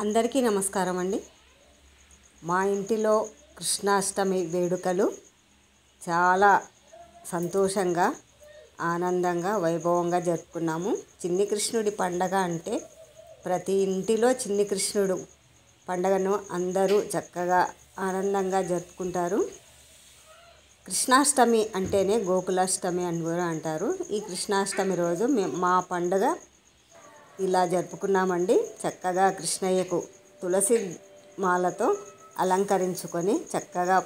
అందరికీ నమస్కారం అండి. మా ఇంటిలో కృష్ణాష్టమి వేడుకలు చాలా సంతోషంగా, ఆనందంగా, వైభవంగా జరుపుకున్నాము. చిన్ని కృష్ణుడి పండగ అంటే ప్రతి ఇంటిలో చిన్ని కృష్ణుడు పండగను అందరూ చక్కగా ఆనందంగా జరుపుకుంటారు. కృష్ణాష్టమి అంటేనే గోకులాష్టమి అని కూడా అంటారు. ఈ కృష్ణాష్టమి రోజు మా పండుగ ఇలా జరుపుకున్నామండి. చక్కగా కృష్ణయ్యకు తులసి మాలతో అలంకరించుకొని చక్కగా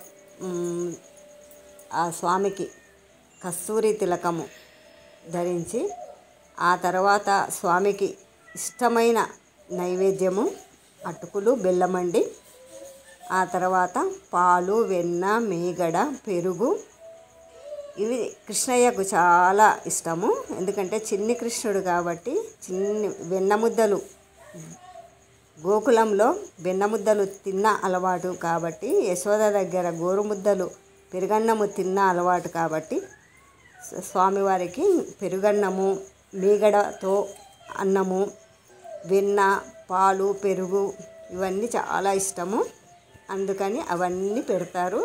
ఆ స్వామికి కస్తూరి తిలకము ధరించి, ఆ తర్వాత స్వామికి ఇష్టమైన నైవేద్యము అటుకులు బెల్లమండి. ఆ తర్వాత పాలు, వెన్న, మీగడ, పెరుగు ఇవి కృష్ణయ్యకు చాలా ఇష్టము. ఎందుకంటే చిన్ని కృష్ణుడు కాబట్టి వెన్న ముద్దలు గోకులంలో వెన్న ముద్దలు తిన్న అలవాటు కాబట్టి, యశోద దగ్గర గోరుముద్దలు పెరుగన్నము తిన్న అలవాటు కాబట్టి స్వామివారికి పెరుగన్నము, మీగడతో అన్నము, వెన్న, పాలు, పెరుగు ఇవన్నీ చాలా ఇష్టము. అందుకని అవన్నీ పెడతారు.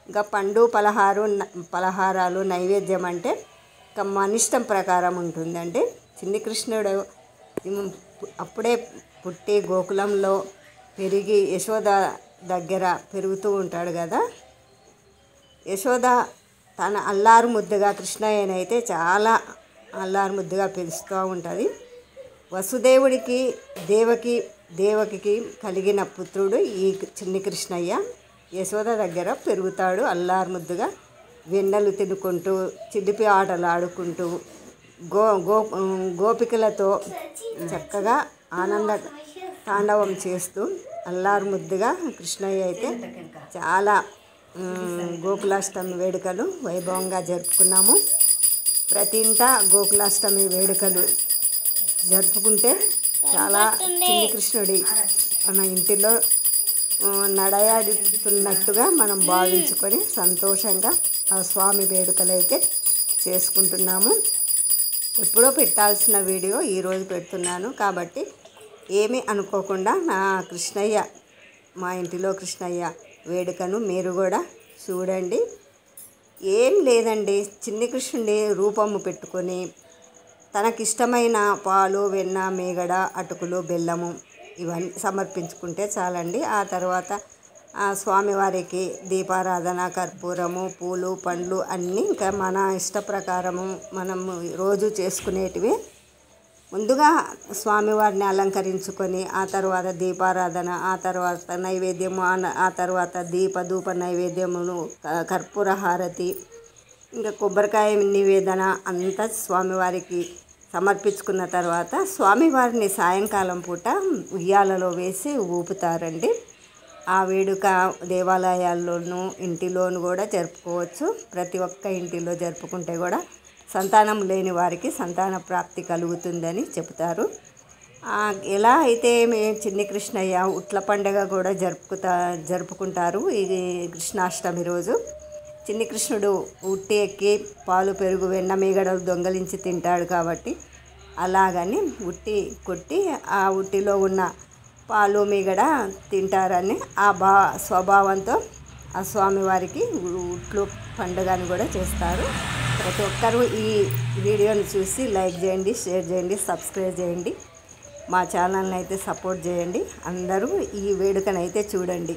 ఇంకా పండు పలహారాలు నైవేద్యం అంటే ఇంకా మన ఇష్టం ప్రకారం ఉంటుందండి. చిన్ని కృష్ణుడు అప్పుడే పుట్టి గోకులంలో పెరిగి యశోద దగ్గర పెరుగుతూ ఉంటాడు కదా. యశోద తన అల్లారు ముద్దుగా కృష్ణయ్యనైతే చాలా అల్లారు ముద్దుగా పిలుస్తూ ఉంటుంది. వసుదేవుడికి దేవకికి కలిగిన పుత్రుడు ఈ చిన్ని కృష్ణయ్య. యశోద దగ్గర పెరుగుతాడు అల్లారు ముద్దుగా. వెన్నెలు తినుకుంటూ, చిలిపి ఆటలు ఆడుకుంటూ, గోపికలతో చక్కగా ఆనంద తాండవం చేస్తూ అల్లారు ముద్దుగా కృష్ణయ్య అయితే చాలా గోకులాష్టమి వేడుకలు వైభవంగా జరుపుకున్నాము. ప్రతి ఇంట గోకులాష్టమి వేడుకలు జరుపుకుంటే చాలా చిన్ని కృష్ణుడి మన ఇంటిలో నడయాడుతున్నట్టుగా మనం భావించుకొని సంతోషంగా ఆ స్వామి వేడుకలు అయితే చేసుకుంటున్నాము. ఎప్పుడో పెట్టాల్సిన వీడియో ఈరోజు పెడుతున్నాను కాబట్టి ఏమీ అనుకోకుండా నా కృష్ణయ్య, మా ఇంటిలో కృష్ణయ్య వేడుకను మీరు కూడా చూడండి. ఏం లేదండి, చిన్ని కృష్ణుడి రూపము పెట్టుకొని తనకిష్టమైన పాలు, వెన్న, మీగడ, అటుకులు, బెల్లము ఇవన్నీ సమర్పించుకుంటే చాలండి. ఆ తర్వాత స్వామివారికి దీపారాధన, కర్పూరము, పూలు, పండ్లు అన్నీ ఇంకా మన ఇష్ట ప్రకారము మనము రోజు చేసుకునేటివి. ముందుగా స్వామివారిని అలంకరించుకొని ఆ తర్వాత దీపారాధన, ఆ తర్వాత నైవేద్యము, ఆ తర్వాత ధూప నైవేద్యమును, కర్పూర హారతి, ఇంకా కొబ్బరికాయ నివేదన అంతా స్వామివారికి సమర్పించుకున్న తర్వాత స్వామివారిని సాయంకాలం పూట ఉయ్యాలలో వేసి ఊపుతారండి. ఆ వేడుక దేవాలయాల్లోనూ ఇంటిలోనూ కూడా జరుపుకోవచ్చు. ప్రతి ఒక్క ఇంటిలో జరుపుకుంటే కూడా సంతానం లేని వారికి సంతాన ప్రాప్తి కలుగుతుందని చెబుతారు. ఎలా అయితే చిన్ని కృష్ణయ్య ఉట్ల పండుగ కూడా జరుపుకుంటారు. ఇది కృష్ణాష్టమి రోజు చిన్ని కృష్ణుడు ఉట్టి ఎక్కి పాలు, పెరుగు, వెన్న, మీగడలు దొంగలించి తింటాడు కాబట్టి అలాగని ఉట్టి కొట్టి ఆ ఉట్టిలో ఉన్న పాలు, మీగడ తింటారని స్వభావంతో ఆ స్వామివారికి ఉట్లు పండుగని కూడా చేస్తారు. ప్రతి ఒక్కరూ ఈ వీడియోని చూసి లైక్ చేయండి, షేర్ చేయండి, సబ్స్క్రైబ్ చేయండి. మా ఛానల్ని అయితే సపోర్ట్ చేయండి. అందరూ ఈ వేడుకనైతే చూడండి.